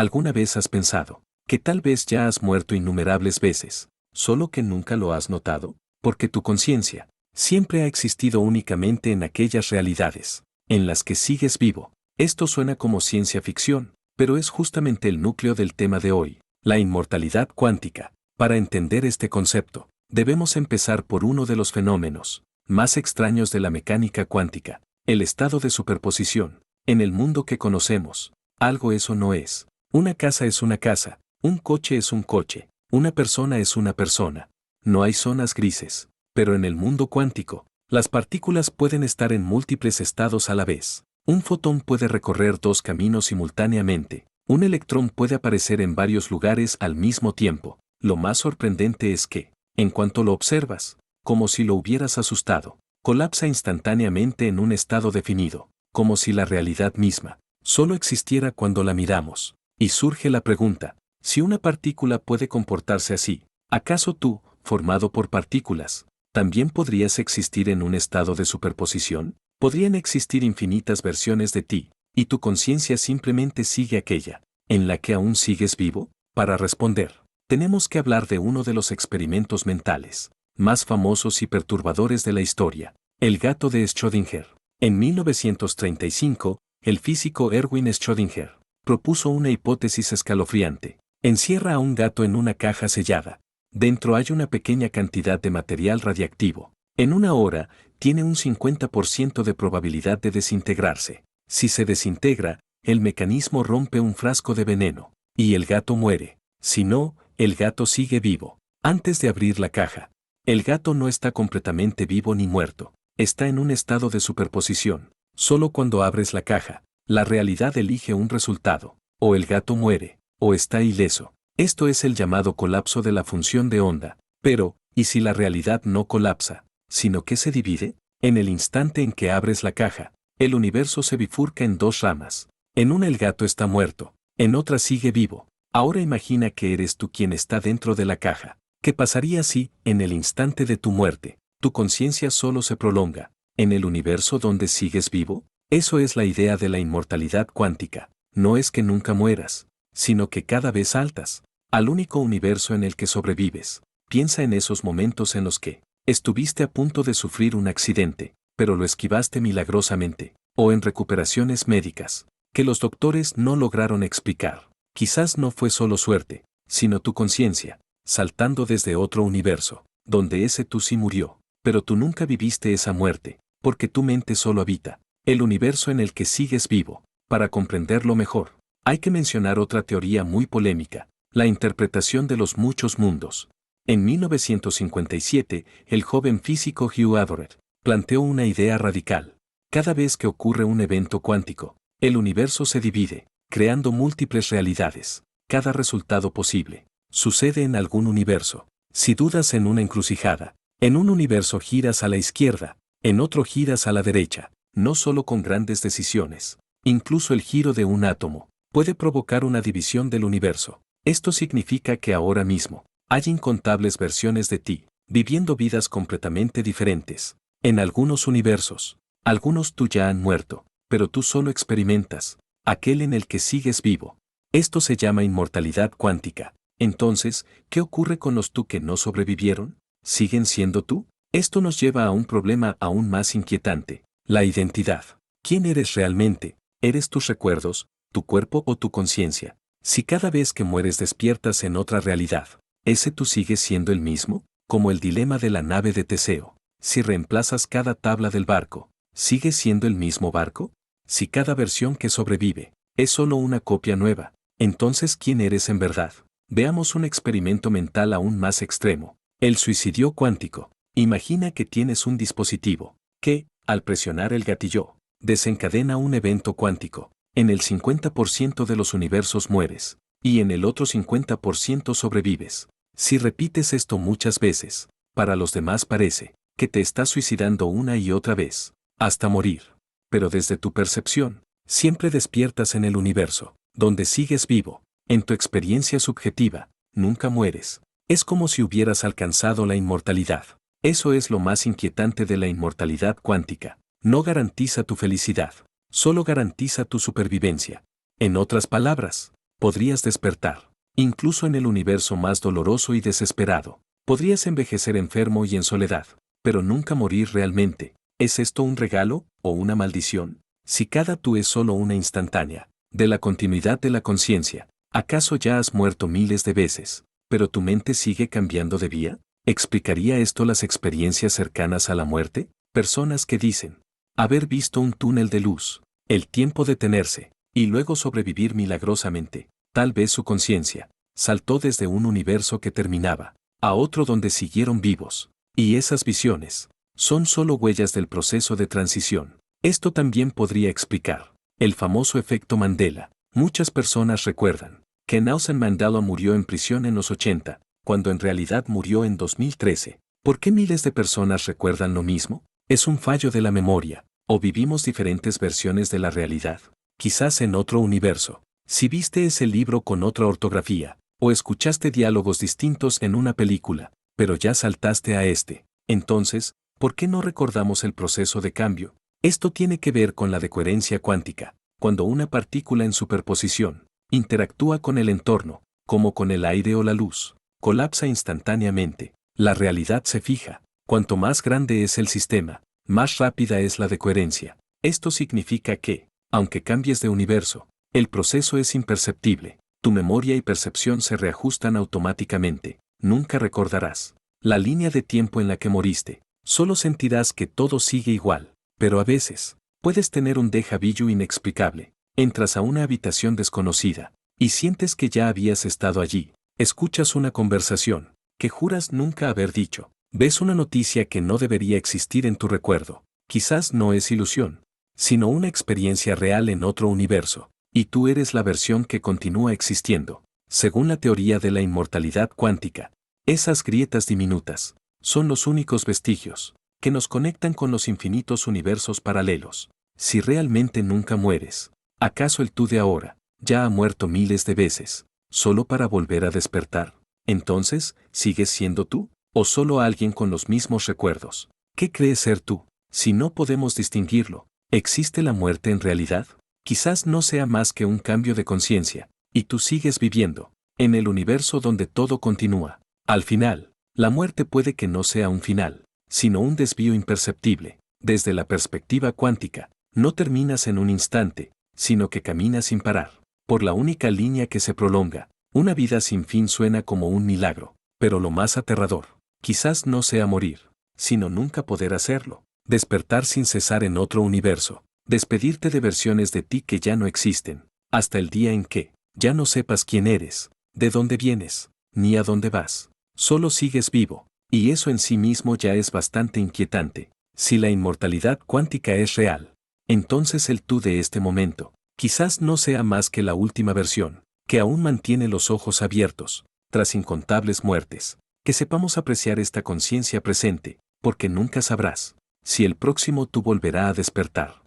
¿Alguna vez has pensado que tal vez ya has muerto innumerables veces, solo que nunca lo has notado? Porque tu conciencia siempre ha existido únicamente en aquellas realidades en las que sigues vivo. Esto suena como ciencia ficción, pero es justamente el núcleo del tema de hoy, la inmortalidad cuántica. Para entender este concepto, debemos empezar por uno de los fenómenos más extraños de la mecánica cuántica, el estado de superposición. En el mundo que conocemos, algo es o no es. Una casa es una casa, un coche es un coche, una persona es una persona. No hay zonas grises, pero en el mundo cuántico, las partículas pueden estar en múltiples estados a la vez. Un fotón puede recorrer dos caminos simultáneamente. Un electrón puede aparecer en varios lugares al mismo tiempo. Lo más sorprendente es que, en cuanto lo observas, como si lo hubieras asustado, colapsa instantáneamente en un estado definido, como si la realidad misma solo existiera cuando la miramos. Y surge la pregunta, si una partícula puede comportarse así, ¿acaso tú, formado por partículas, también podrías existir en un estado de superposición? Podrían existir infinitas versiones de ti, y tu conciencia simplemente sigue aquella, en la que aún sigues vivo. Para responder, tenemos que hablar de uno de los experimentos mentales más famosos y perturbadores de la historia, el gato de Schrödinger. En 1935, el físico Erwin Schrödinger propuso una hipótesis escalofriante. Encierra a un gato en una caja sellada. Dentro hay una pequeña cantidad de material radiactivo. En una hora, tiene un 50% de probabilidad de desintegrarse. Si se desintegra, el mecanismo rompe un frasco de veneno, y el gato muere. Si no, el gato sigue vivo. Antes de abrir la caja, el gato no está completamente vivo ni muerto. Está en un estado de superposición. Solo cuando abres la caja, la realidad elige un resultado. O el gato muere, o está ileso. Esto es el llamado colapso de la función de onda. Pero, ¿y si la realidad no colapsa, sino que se divide? En el instante en que abres la caja, el universo se bifurca en dos ramas. En una el gato está muerto, en otra sigue vivo. Ahora imagina que eres tú quien está dentro de la caja. ¿Qué pasaría si, en el instante de tu muerte, tu conciencia solo se prolonga en el universo donde sigues vivo? Eso es la idea de la inmortalidad cuántica. No es que nunca mueras, sino que cada vez saltas al único universo en el que sobrevives. Piensa en esos momentos en los que estuviste a punto de sufrir un accidente, pero lo esquivaste milagrosamente, o en recuperaciones médicas que los doctores no lograron explicar. Quizás no fue solo suerte, sino tu conciencia saltando desde otro universo, donde ese tú sí murió, pero tú nunca viviste esa muerte, porque tu mente solo habita el universo en el que sigues vivo. Para comprenderlo mejor, hay que mencionar otra teoría muy polémica, la interpretación de los muchos mundos. En 1957, el joven físico Hugh Averett planteó una idea radical. Cada vez que ocurre un evento cuántico, el universo se divide, creando múltiples realidades. Cada resultado posible sucede en algún universo. Si dudas en una encrucijada, en un universo giras a la izquierda, en otro giras a la derecha. No solo con grandes decisiones, incluso el giro de un átomo puede provocar una división del universo. Esto significa que ahora mismo hay incontables versiones de ti, viviendo vidas completamente diferentes. En algunos universos, algunos tú ya han muerto, pero tú solo experimentas aquel en el que sigues vivo. Esto se llama inmortalidad cuántica. Entonces, ¿qué ocurre con los tú que no sobrevivieron? ¿Siguen siendo tú? Esto nos lleva a un problema aún más inquietante. La identidad. ¿Quién eres realmente? ¿Eres tus recuerdos, tu cuerpo o tu conciencia? Si cada vez que mueres despiertas en otra realidad, ¿ese tú sigue siendo el mismo? Como el dilema de la nave de Teseo. Si reemplazas cada tabla del barco, ¿sigue siendo el mismo barco? Si cada versión que sobrevive es solo una copia nueva, entonces ¿quién eres en verdad? Veamos un experimento mental aún más extremo. El suicidio cuántico. Imagina que tienes un dispositivo que, al presionar el gatillo, desencadena un evento cuántico. En el 50% de los universos mueres, y en el otro 50% sobrevives. Si repites esto muchas veces, para los demás parece que te estás suicidando una y otra vez, hasta morir. Pero desde tu percepción, siempre despiertas en el universo, donde sigues vivo. En tu experiencia subjetiva, nunca mueres. Es como si hubieras alcanzado la inmortalidad. Eso es lo más inquietante de la inmortalidad cuántica. No garantiza tu felicidad, solo garantiza tu supervivencia. En otras palabras, podrías despertar, incluso en el universo más doloroso y desesperado. Podrías envejecer enfermo y en soledad, pero nunca morir realmente. ¿Es esto un regalo o una maldición? Si cada tú es solo una instantánea, de la continuidad de la conciencia, ¿acaso ya has muerto miles de veces, pero tu mente sigue cambiando de vía? ¿Explicaría esto las experiencias cercanas a la muerte? Personas que dicen haber visto un túnel de luz, el tiempo detenerse, y luego sobrevivir milagrosamente. Tal vez su conciencia saltó desde un universo que terminaba a otro donde siguieron vivos. Y esas visiones son solo huellas del proceso de transición. Esto también podría explicar el famoso efecto Mandela. Muchas personas recuerdan que Nelson Mandela murió en prisión en los 80, cuando en realidad murió en 2013. ¿Por qué miles de personas recuerdan lo mismo? ¿Es un fallo de la memoria, o vivimos diferentes versiones de la realidad? Quizás en otro universo. Si viste ese libro con otra ortografía, o escuchaste diálogos distintos en una película, pero ya saltaste a este, entonces, ¿por qué no recordamos el proceso de cambio? Esto tiene que ver con la decoherencia cuántica, cuando una partícula en superposición interactúa con el entorno, como con el aire o la luz, colapsa instantáneamente. La realidad se fija. Cuanto más grande es el sistema, más rápida es la decoherencia. Esto significa que, aunque cambies de universo, el proceso es imperceptible. Tu memoria y percepción se reajustan automáticamente. Nunca recordarás la línea de tiempo en la que moriste. Solo sentirás que todo sigue igual. Pero a veces, puedes tener un déjà vu inexplicable. Entras a una habitación desconocida y sientes que ya habías estado allí. Escuchas una conversación que juras nunca haber dicho. Ves una noticia que no debería existir en tu recuerdo. Quizás no es ilusión, sino una experiencia real en otro universo. Y tú eres la versión que continúa existiendo. Según la teoría de la inmortalidad cuántica, esas grietas diminutas son los únicos vestigios que nos conectan con los infinitos universos paralelos. Si realmente nunca mueres, ¿acaso el tú de ahora ya ha muerto miles de veces, solo para volver a despertar? Entonces, ¿sigues siendo tú, o solo alguien con los mismos recuerdos? ¿Qué crees ser tú? Si no podemos distinguirlo, ¿existe la muerte en realidad? Quizás no sea más que un cambio de conciencia, y tú sigues viviendo en el universo donde todo continúa. Al final, la muerte puede que no sea un final, sino un desvío imperceptible. Desde la perspectiva cuántica, no terminas en un instante, sino que caminas sin parar, por la única línea que se prolonga. Una vida sin fin suena como un milagro, pero lo más aterrador, quizás no sea morir, sino nunca poder hacerlo. Despertar sin cesar en otro universo. Despedirte de versiones de ti que ya no existen, hasta el día en que ya no sepas quién eres, de dónde vienes, ni a dónde vas. Solo sigues vivo, y eso en sí mismo ya es bastante inquietante. Si la inmortalidad cuántica es real, entonces el tú de este momento, quizás no sea más que la última versión, que aún mantiene los ojos abiertos, tras incontables muertes. Que sepamos apreciar esta conciencia presente, porque nunca sabrás si el próximo tú volverá a despertar.